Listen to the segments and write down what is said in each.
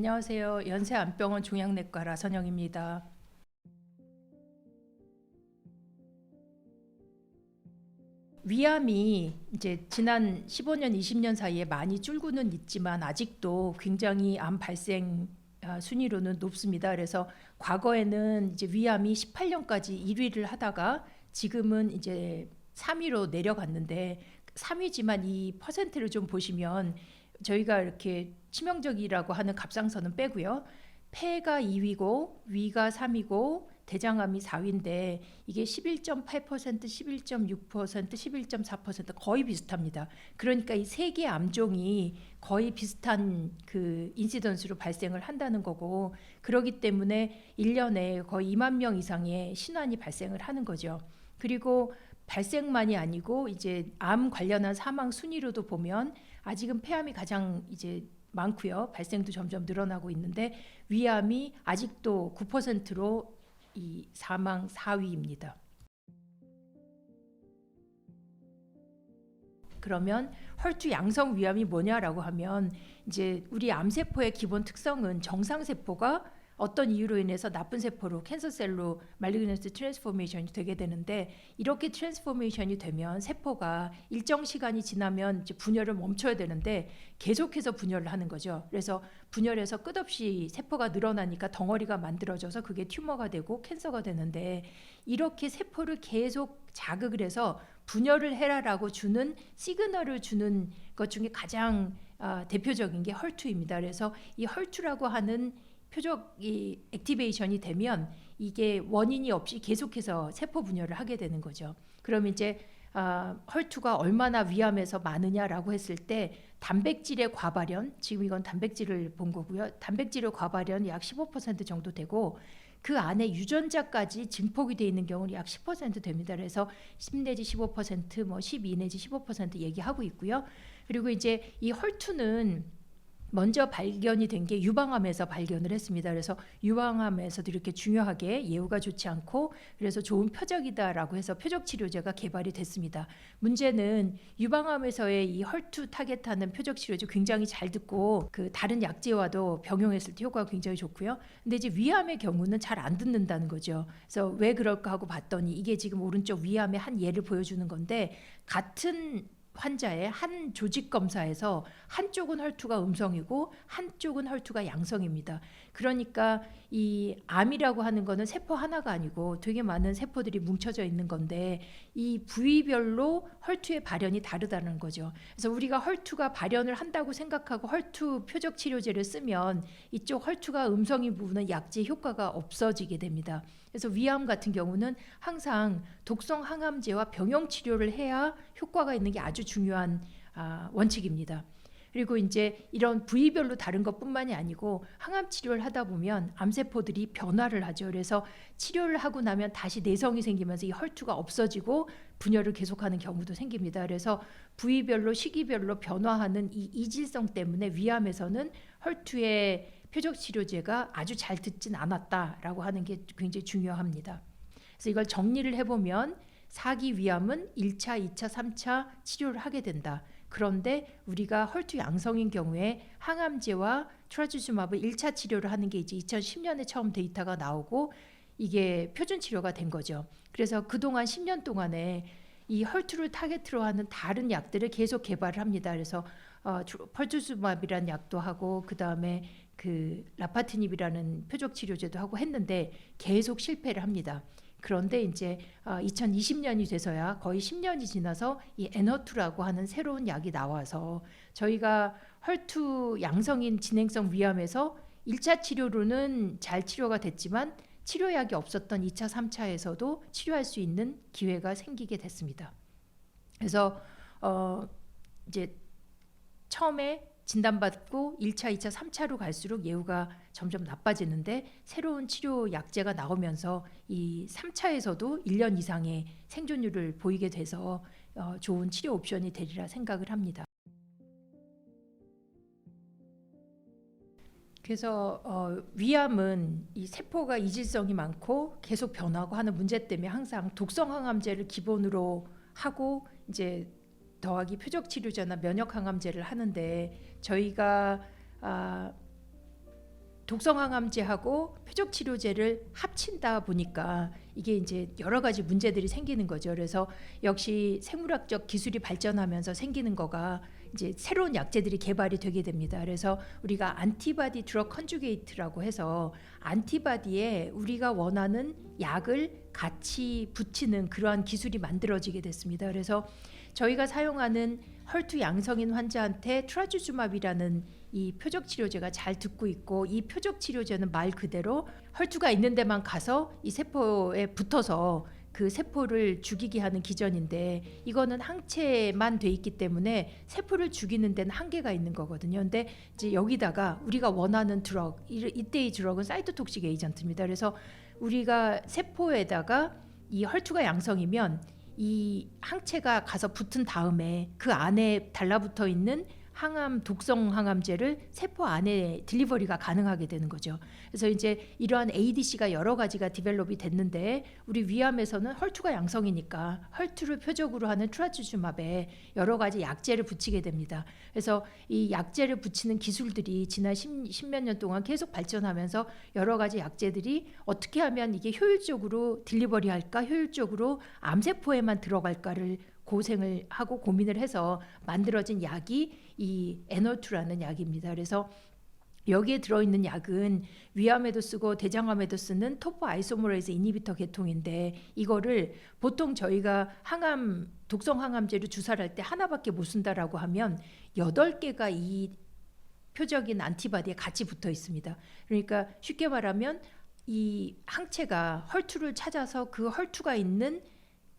안녕하세요. 연세안병원 종양내과 라선영입니다. 위암이 이제 지난 15년, 20년 사이에 많이 줄고는 있지만 아직도 굉장히 암 발생 순위로는 높습니다. 그래서 과거에는 이제 위암이 18년까지 1위를 하다가 지금은 이제 3위로 내려갔는데 3위지만 이 퍼센트를 좀 보시면 저희가 이렇게 치명적이라고 하는 갑상선은 빼고요. 폐가 2위고 위가 3위고 대장암이 4위인데 이게 11.8%, 11.6%, 11.4% 거의 비슷합니다. 그러니까 이 세 개의 암종이 거의 비슷한 그 인시던스로 발생을 한다는 거고, 그러기 때문에 1년에 거의 2만 명 이상의 신환이 발생을 하는 거죠. 그리고 발생만이 아니고 이제 암 관련한 사망 순위로도 보면 아직은 폐암이 가장 이제 많고요. 발생도 점점 늘어나고 있는데 위암이 아직도 9%로 이 사망 4위입니다. 그러면 헐투 양성 위암이 뭐냐라고 하면 이제 우리 암세포의 기본 특성은 정상세포가 어떤 이유로 인해서 나쁜 세포로 캔서셀로 말리그넌트 트랜스포메이션이 되게 되는데, 이렇게 트랜스포메이션이 되면 세포가 일정 시간이 지나면 이제 분열을 멈춰야 되는데 계속해서 분열을 하는 거죠. 그래서 분열해서 끝없이 세포가 늘어나니까 덩어리가 만들어져서 그게 튜머가 되고 캔서가 되는데, 이렇게 세포를 계속 자극을 해서 분열을 해라라고 주는 시그널을 주는 것 중에 가장 대표적인 게 헐투입니다. 그래서 이 헐투라고 하는 표적이 액티베이션이 되면 이게 원인이 없이 계속해서 세포 분열을 하게 되는 거죠. 그럼 이제 헐투가 얼마나 위암에서 많으냐라고 했을 때 단백질의 과발현, 지금 이건 단백질을 본 거고요. 단백질의 과발현 약 15% 정도 되고 그 안에 유전자까지 증폭이 되어 있는 경우는 약 10% 됩니다. 그래서 10 내지 15%, 뭐 12 내지 15% 얘기하고 있고요. 그리고 이제 이 헐투는 먼저 발견이 된 게 유방암에서 발견을 했습니다. 그래서 유방암에서도 이렇게 중요하게 예후가 좋지 않고 그래서 좋은 표적이다라고 해서 표적 치료제가 개발이 됐습니다. 문제는 유방암에서의 이 헐투 타겟하는 표적 치료제 굉장히 잘 듣고 그 다른 약제와도 병용했을 때 효과가 굉장히 좋고요. 근데 이제 위암의 경우는 잘 안 듣는다는 거죠. 그래서 왜 그럴까 하고 봤더니 이게 지금 오른쪽 위암의 한 예를 보여주는 건데, 같은 환자의 한 조직 검사에서 한쪽은 헐투가 음성이고 한쪽은 헐투가 양성입니다. 그러니까 이 암이라고 하는 거는 세포 하나가 아니고 되게 많은 세포들이 뭉쳐져 있는 건데 이 부위별로 헐투의 발현이 다르다는 거죠. 그래서 우리가 헐투가 발현을 한다고 생각하고 헐투 표적 치료제를 쓰면 이쪽 헐투가 음성인 부분은 약제 효과가 없어지게 됩니다. 그래서 위암 같은 경우는 항상 독성 항암제와 병용 치료를 해야 효과가 있는 게 아주 중요한 원칙입니다. 그리고 이제 이런 부위별로 다른 것뿐만이 아니고 항암 치료를 하다 보면 암세포들이 변화를 하죠. 그래서 치료를 하고 나면 다시 내성이 생기면서 이 헐투가 없어지고 분열을 계속하는 경우도 생깁니다. 그래서 부위별로 시기별로 변화하는 이 이질성 때문에 위암에서는 헐투의 표적 치료제가 아주 잘 듣진 않았다라고 하는 게 굉장히 중요합니다. 그래서 이걸 정리를 해보면 4기 위암은 1차, 2차, 3차 치료를 하게 된다. 그런데 우리가 헐투 양성인 경우에 항암제와 트라투즈마브 1차 치료를 하는 게 이제 2010년에 처음 데이터가 나오고 이게 표준 치료가 된 거죠. 그래서 그동안 10년 동안에 이 헐투를 타겟으로 하는 다른 약들을 계속 개발을 합니다. 그래서 펄투즈마브라는 약도 하고 그 다음에 그 라파티닙이라는 표적 치료제도 하고 했는데 계속 실패를 합니다. 그런데 이제 2020년이 돼서야 거의 10년이 지나서 이 에너투라고 하는 새로운 약이 나와서 저희가 헐투 양성인 진행성 위암에서 1차 치료로는 잘 치료가 됐지만 치료약이 없었던 2차, 3차에서도 치료할 수 있는 기회가 생기게 됐습니다. 그래서 이제 처음에 진단받고 1차, 2차, 3차로 갈수록 예후가 점점 나빠지는데 새로운 치료 약제가 나오면서 이 3차에서도 1년 이상의 생존율을 보이게 돼서 좋은 치료 옵션이 되리라 생각을 합니다. 그래서 위암은 이 세포가 이질성이 많고 계속 변하고 하는 문제 때문에 항상 독성 항암제를 기본으로 하고 이제 더하기 표적 치료제나 면역 항암제를 하는데 저희가 독성항암제하고 표적치료제를 합친다 보니까 이게 이제 여러 가지 문제들이 생기는 거죠. 그래서 역시 생물학적 기술이 발전하면서 생기는 거가 이제 새로운 약제들이 개발이 되게 됩니다. 그래서 우리가 안티바디 드럭 컨주게이트라고 해서 안티바디에 우리가 원하는 약을 같이 붙이는 그러한 기술이 만들어지게 됐습니다. 그래서 저희가 사용하는 헐투 양성인 환자한테 트라주주맙이라는 이 표적 치료제가 잘 듣고 있고, 이 표적 치료제는 말 그대로 헐투가 있는 데만 가서 이 세포에 붙어서 그 세포를 죽이게 하는 기전인데, 이거는 항체만 돼 있기 때문에 세포를 죽이는 데는 한계가 있는 거거든요. 근데 이제 여기다가 우리가 원하는 드럭, 이때의 드럭은 사이토톡식 에이전트입니다. 그래서 우리가 세포에다가 이 헐투가 양성이면 이 항체가 가서 붙은 다음에 그 안에 달라붙어 있는 항암 독성 항암제를 세포 안에 딜리버리가 가능하게 되는 거죠. 그래서 이제 이러한 ADC가 여러 가지가 디벨롭이 됐는데, 우리 위암에서는 헐투가 양성이니까 헐투를 표적으로 하는 트라주주맙에 여러 가지 약제를 붙이게 됩니다. 그래서 이 약제를 붙이는 기술들이 지난 10몇 년 동안 계속 발전하면서 여러 가지 약제들이 어떻게 하면 이게 효율적으로 딜리버리 할까, 효율적으로 암세포에만 들어갈까를 고생을 하고 고민을 해서 만들어진 약이 이 에너투라는 약입니다. 그래서 여기에 들어있는 약은 위암에도 쓰고 대장암에도 쓰는 토포 아이소모레이즈 이니비터 계통인데, 이거를 보통 저희가 항암 독성 항암제를 주사를 할 때 하나밖에 못 쓴다라고 하면 8개가 이 표적인 안티바디에 같이 붙어 있습니다. 그러니까 쉽게 말하면 이 항체가 헐투를 찾아서 그 헐투가 있는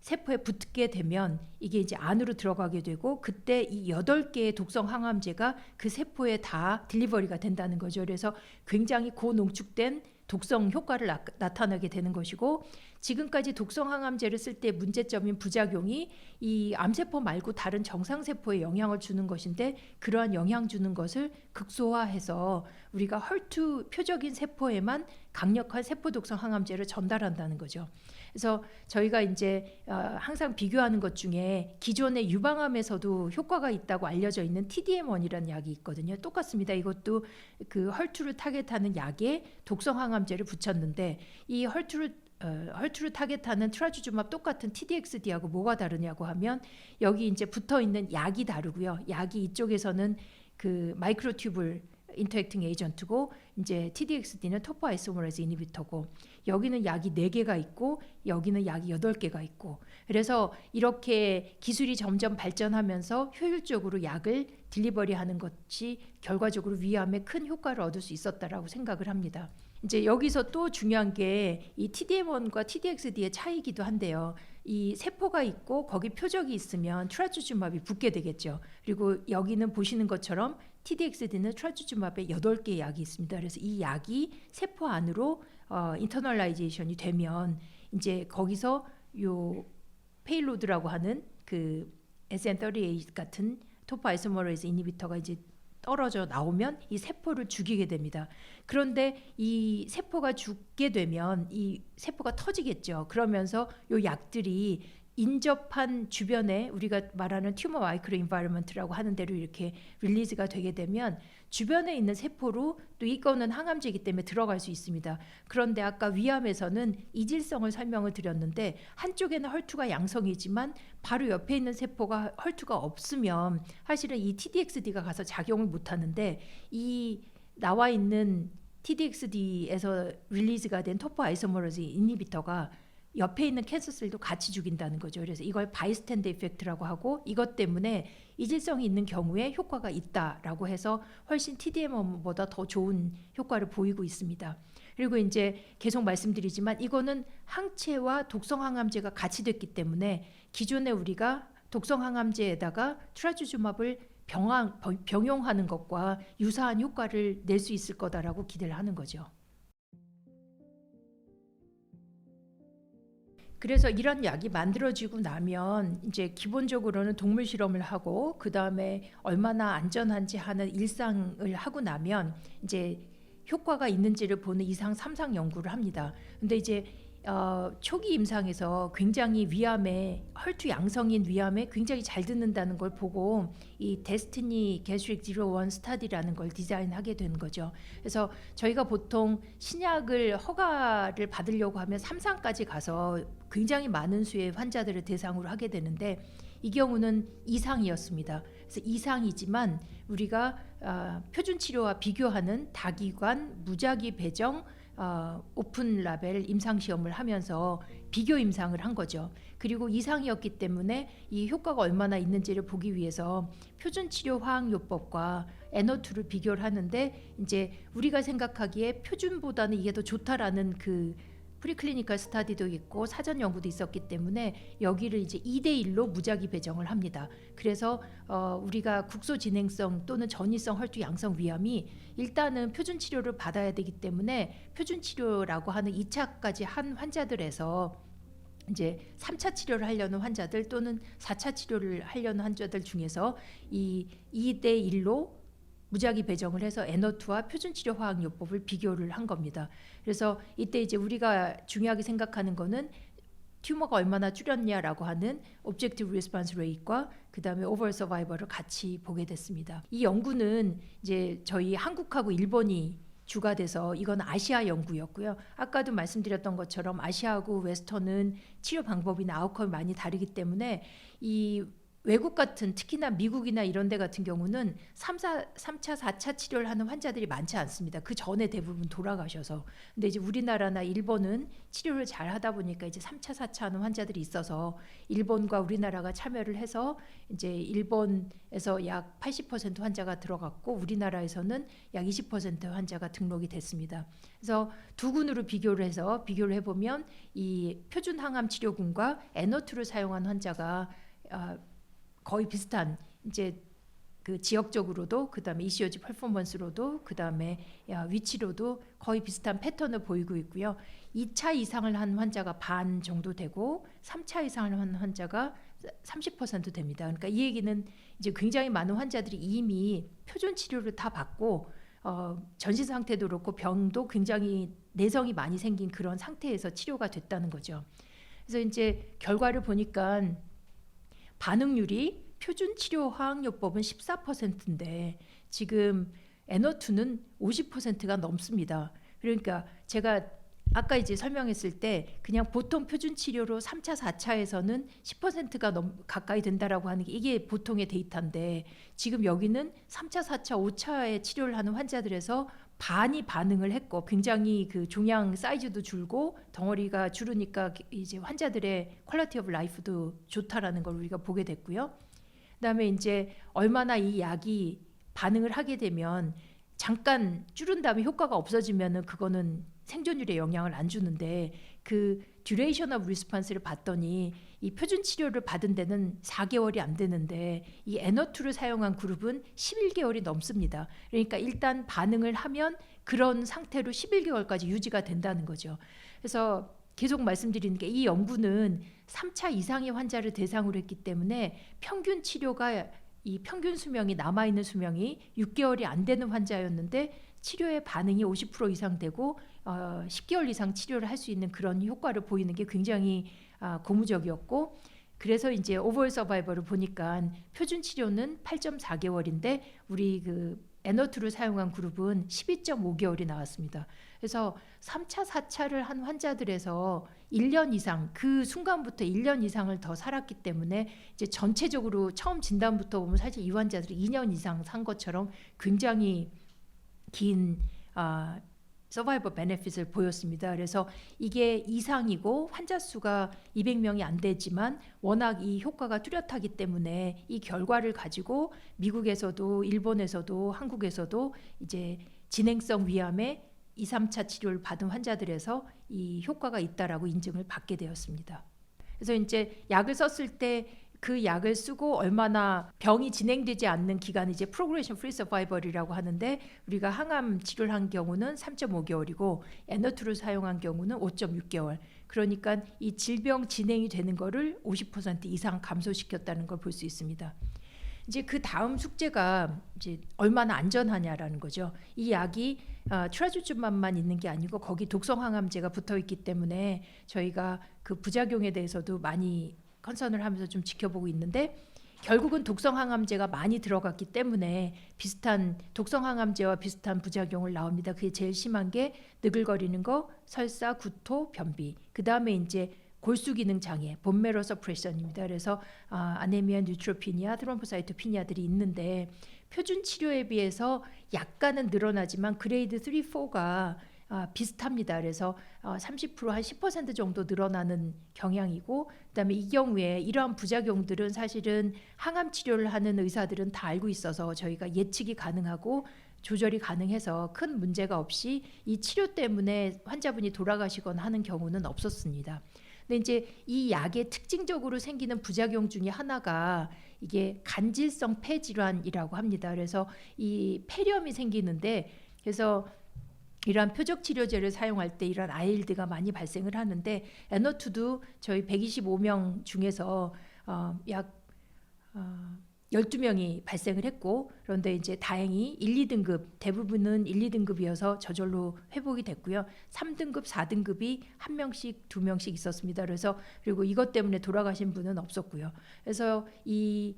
세포에 붙게 되면 이게 이제 안으로 들어가게 되고, 그때 이 8개의 독성 항암제가 그 세포에 다 딜리버리가 된다는 거죠. 그래서 굉장히 고농축된 독성 효과를 나타나게 되는 것이고, 지금까지 독성 항암제를 쓸 때 문제점인 부작용이 이 암세포 말고 다른 정상세포에 영향을 주는 것인데, 그러한 영향 주는 것을 극소화해서 우리가 헐투 표적인 세포에만 강력한 세포 독성 항암제를 전달한다는 거죠. 그래서 저희가 이제 항상 비교하는 것 중에 기존의 유방암에서도 효과가 있다고 알려져 있는 TDM1이라는 약이 있거든요. 똑같습니다. 이것도 그 헐투를 타겟하는 약에 독성 항암제를 붙였는데, 이 헐투를 타겟하는 트라주주맙 똑같은 TDXD하고 뭐가 다르냐고 하면, 여기 이제 붙어 있는 약이 다르고요. 약이 이쪽에서는 그 마이크로튜블 인터액팅 에이전트고, 이제 TDXD는 토포 아이소모레이즈 이니비터고, 여기는 약이 4개가 있고 여기는 약이 8개가 있고, 그래서 이렇게 기술이 점점 발전하면서 효율적으로 약을 딜리버리하는 것이 결과적으로 위암에 큰 효과를 얻을 수 있었다라고 생각을 합니다. 이제 여기서 또 중요한 게 이 TDM1과 TDXD의 차이기도 한데요. 이 세포가 있고 거기 표적이 있으면 트라주주맙이 붙게 되겠죠. 그리고 여기는 보시는 것처럼 TDXD는 트라주주맙에 8개의 약이 있습니다. 그래서 이 약이 세포 안으로 인터널라이제이션이 되면 이제 거기서 요 페일로드라고 하는 그 SN38 같은 토포 아이소모레이즈 이니비터가 이제 떨어져 나오면 이 세포를 죽이게 됩니다. 그런데 이 세포가 죽게 되면 이 세포가 터지겠죠. 그러면서 요 약들이 인접한 주변에 우리가 말하는 튜머 마이크로 인바이러먼트라고 하는 대로 이렇게 릴리즈가 되게 되면 주변에 있는 세포로, 또 이거는 항암제이기 때문에 들어갈 수 있습니다. 그런데 아까 위암에서는 이질성을 설명을 드렸는데, 한쪽에는 헐투가 양성이지만 바로 옆에 있는 세포가 헐투가 없으면 사실은 이 TDXD가 가서 작용을 못 하는데, 이 나와 있는 TDXD에서 릴리즈가 된 토포 아이소모레이즈 이니비터가 옆에 있는 캔서셀도 같이 죽인다는 거죠. 그래서 이걸 바이스탠더 이펙트라고 하고, 이것 때문에 이질성이 있는 경우에 효과가 있다라고 해서 훨씬 TDM1보다 더 좋은 효과를 보이고 있습니다. 그리고 이제 계속 말씀드리지만 이거는 항체와 독성 항암제가 같이 됐기 때문에 기존에 우리가 독성 항암제에다가 트라주주맙을 병용하는 것과 유사한 효과를 낼 수 있을 거다라고 기대를 하는 거죠. 그래서 이런 약이 만들어지고 나면 이제 기본적으로는 동물 실험을 하고, 그 다음에 얼마나 안전한지 하는 일상을 하고 나면 이제 효과가 있는지를 보는 2상 3상 연구를 합니다. 근데 이제 초기 임상에서 굉장히 위암에 헐투 양성인 위암에 굉장히 잘 듣는다는 걸 보고 이 데스티니 게스트릭 01 스타디라는 걸 디자인하게 된 거죠. 그래서 저희가 보통 신약을 허가를 받으려고 하면 3상까지 가서 굉장히 많은 수의 환자들을 대상으로 하게 되는데 이 경우는 2상이었습니다. 그래서 2상이지만 우리가 표준 치료와 비교하는 다기관 무작위 배정 오픈 라벨 임상 시험을 하면서 비교 임상을 한 거죠. 그리고 이상이었기 때문에 이 효과가 얼마나 있는지를 보기 위해서 표준 치료 화학요법과 NO2를 비교를 하는데 이제 우리가 생각하기에 표준보다는 이게 더 좋다라는 그 프리클리니컬 스타디도 있고 사전 연구도 있었기 때문에 여기를 이제 2대1로 무작위 배정을 합니다. 그래서 우리가 국소 진행성 또는 전이성 헐투 양성 위암이 일단은 표준 치료를 받아야 되기 때문에 표준 치료라고 하는 2차까지 한 환자들에서 이제 3차 치료를 하려는 환자들 또는 4차 치료를 하려는 환자들 중에서 이 2대1로 무작위 배정을 해서 NO2와 표준 치료 화학요법을 비교를 한 겁니다. 그래서 이때 이제 우리가 중요하게 생각하는 거는 튜머가 얼마나 줄였냐라고 하는 Objective Response Rate과 그다음에 Overall Survival을 같이 보게 됐습니다. 이 연구는 이제 저희 한국하고 일본이 주가 돼서 이건 아시아 연구였고요. 아까도 말씀드렸던 것처럼 아시아하고 웨스턴은 치료 방법이나 아웃컴이 많이 다르기 때문에 이 외국 같은 특히나 미국이나 이런 데 같은 경우는 3차, 4차 치료를 하는 환자들이 많지 않습니다. 그 전에 대부분 돌아가셔서. 근데 이제 우리나라나 일본은 치료를 잘 하다 보니까 이제 3차, 4차 하는 환자들이 있어서 일본과 우리나라가 참여를 해서 이제 일본에서 약 80% 환자가 들어갔고 우리나라에서는 약 20% 환자가 등록이 됐습니다. 그래서 두 군으로 비교를 해보면 이 표준 항암 치료군과 NO2를 사용한 환자가 거의 비슷한 이제 그 지역적으로도 그다음에 ECOG 퍼포먼스로도 그다음에 위치로도 거의 비슷한 패턴을 보이고 있고요. 2차 이상을 한 환자가 반 정도 되고 3차 이상을 한 환자가 30% 됩니다. 그러니까 이 얘기는 이제 굉장히 많은 환자들이 이미 표준 치료를 다 받고 전신 상태도 그렇고 병도 굉장히 내성이 많이 생긴 그런 상태에서 치료가 됐다는 거죠. 그래서 이제 결과를 보니까 반응률이 표준 치료 화학요법은 14%인데 지금 NO2는 50%가 넘습니다. 그러니까 제가 아까 이제 설명했을 때 그냥 보통 표준 치료로 3차, 4차에서는 10%가 가까이 된다라고 하는 게 이게 보통의 데이터인데 지금 여기는 3차, 4차, 5차에 치료를 하는 환자들에서 반이 반응을 했고 굉장히 그 종양 사이즈도 줄고 덩어리가 줄으니까 이제 환자들의 퀄리티 오브 라이프도 좋다라는 걸 우리가 보게 됐고요. 그다음에 이제 얼마나 이 약이 반응을 하게 되면 잠깐 줄은 다음에 효과가 없어지면은 그거는 생존율에 영향을 안 주는데 그 듀레이션 오브 리스폰스를 봤더니 이 표준 치료를 받은 데는 4개월이 안 되는데 이 NO2를 사용한 그룹은 11개월이 넘습니다. 그러니까 일단 반응을 하면 그런 상태로 11개월까지 유지가 된다는 거죠. 그래서 계속 말씀드리는 게 이 연구는 3차 이상의 환자를 대상으로 했기 때문에 평균 치료가 이 평균 수명이 남아있는 수명이 6개월이 안 되는 환자였는데 치료의 반응이 50% 이상 되고 10개월 이상 치료를 할 수 있는 그런 효과를 보이는 게 굉장히 고무적이었고 그래서 이제 오버올 서바이벌을 보니까 표준 치료는 8.4개월인데 우리 그 NO2를 사용한 그룹은 12.5개월이 나왔습니다. 그래서 3차, 4차를 한 환자들에서 1년 이상 그 순간부터 1년 이상을 더 살았기 때문에 이제 전체적으로 처음 진단부터 보면 사실 이 환자들이 2년 이상 산 것처럼 굉장히 긴 서바이벌 베네핏을 보였습니다. 그래서 이게 이상이고 환자 수가 200명이 안 되지만 워낙 이 효과가 뚜렷하기 때문에 이 결과를 가지고 미국에서도 일본에서도 한국에서도 이제 진행성 위암의 2, 3차 치료를 받은 환자들에서 이 효과가 있다라고 인증을 받게 되었습니다. 그래서 이제 약을 썼을 때 그 약을 쓰고 얼마나 병이 진행되지 않는 기간이 이제 프로그레션 프리 서바이벌이라고 하는데 우리가 항암 치료를 한 경우는 3.5개월이고 NO2를 사용한 경우는 5.6개월. 그러니까 이 질병 진행이 되는 거를 50% 이상 감소시켰다는 걸 볼 수 있습니다. 이제 그 다음 숙제가 이제 얼마나 안전하냐라는 거죠. 이 약이 트라주즈맘만 있는 게 아니고 거기 독성 항암제가 붙어 있기 때문에 저희가 그 부작용에 대해서도 많이 컨선을 하면서 좀 지켜보고 있는데, 결국은 독성 항암제가 많이 들어갔기 때문에 비슷한 독성 항암제와 비슷한 부작용을 나옵니다. 그게 제일 심한 게 느글거리는 거, 설사, 구토, 변비. 그 다음에 이제 골수 기능 장애, 본메로 서프레션입니다. 그래서 아네미아, 뉴트로피니아, 트롬보사이토피니아들이 있는데 표준 치료에 비해서 약간은 늘어나지만 그레이드 3, 4가 비슷합니다. 그래서 30% 한 10% 정도 늘어나는 경향이고, 그다음에 이 경우에 이러한 부작용들은 사실은 항암 치료를 하는 의사들은 다 알고 있어서 저희가 예측이 가능하고 조절이 가능해서 큰 문제가 없이 이 치료 때문에 환자분이 돌아가시거나 하는 경우는 없었습니다. 근데 이제 이 약의 특징적으로 생기는 부작용 중에 하나가 이게 간질성 폐질환이라고 합니다. 그래서 이 폐렴이 생기는데, 그래서 이러한 표적 치료제를 사용할 때 이런 ILD가 많이 발생을 하는데, 에너투도 저희 125명 중에서 약 12명이 발생을 했고, 그런데 이제 다행히 1, 2등급, 대부분은 1, 2등급이어서 저절로 회복이 됐고요. 3등급, 4등급이 1명씩, 2명씩 있었습니다. 그래서 그리고 이것 때문에 돌아가신 분은 없었고요. 그래서 이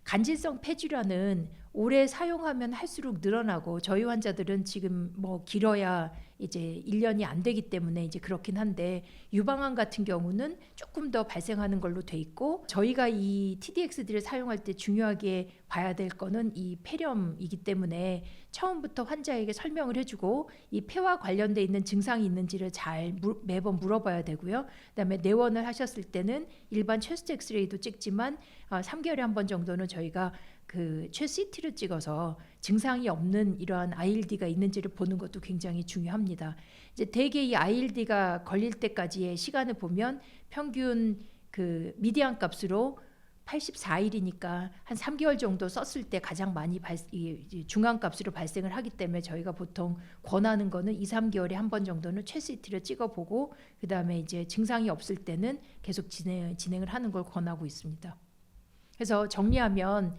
간질성 폐질환은 오래 사용하면 할수록 늘어나고, 저희 환자들은 지금 뭐 길어야 이제 1년이 안 되기 때문에 이제 그렇긴 한데, 유방암 같은 경우는 조금 더 발생하는 걸로 돼 있고, 저희가 이 TDX들을 사용할 때 중요하게 봐야 될 거는 이 폐렴이기 때문에 처음부터 환자에게 설명을 해주고 이 폐와 관련돼 있는 증상이 있는지를 잘 매번 물어봐야 되고요. 그다음에 내원을 하셨을 때는 일반 체스트 엑스레이도 찍지만 3개월에 한 번 정도는 저희가 그 CT를 찍어서 증상이 없는 이러한 ILD가 있는지를 보는 것도 굉장히 중요합니다. 이제 대개 이 ILD가 걸릴 때까지의 시간을 보면 평균 그 미디안 값으로 84일이니까 한 3개월 정도 썼을 때 가장 많이 중간 값으로 발생을 하기 때문에 저희가 보통 권하는 거는 2, 3개월에 한 번 정도는 CT를 찍어보고, 그 다음에 이제 증상이 없을 때는 계속 진행을 하는 걸 권하고 있습니다. 그래서 정리하면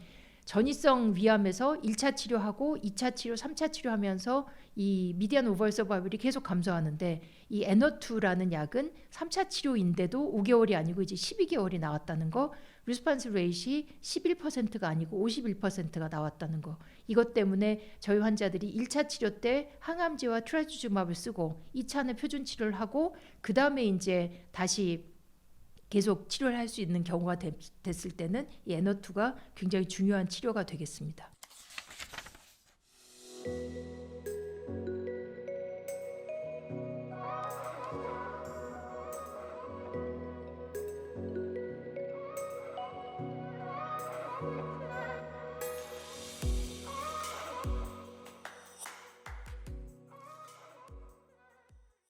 전이성 위암에서 1차 치료하고 2차 치료, 3차 치료하면서 이 미디안 오버올 서바이벌이 계속 감소하는데, 이 에너투라는 약은 3차 치료인데도 5개월이 아니고 이제 12개월이 나왔다는 거, 리스폰스 레이시 11%가 아니고 51%가 나왔다는 거. 이것 때문에 저희 환자들이 1차 치료 때 항암제와 트라주즈맙을 쓰고 2차는 표준 치료를 하고 그 다음에 이제 다시 계속 치료를 할 수 있는 경우가 됐을 때는 이 에너투가 굉장히 중요한 치료가 되겠습니다.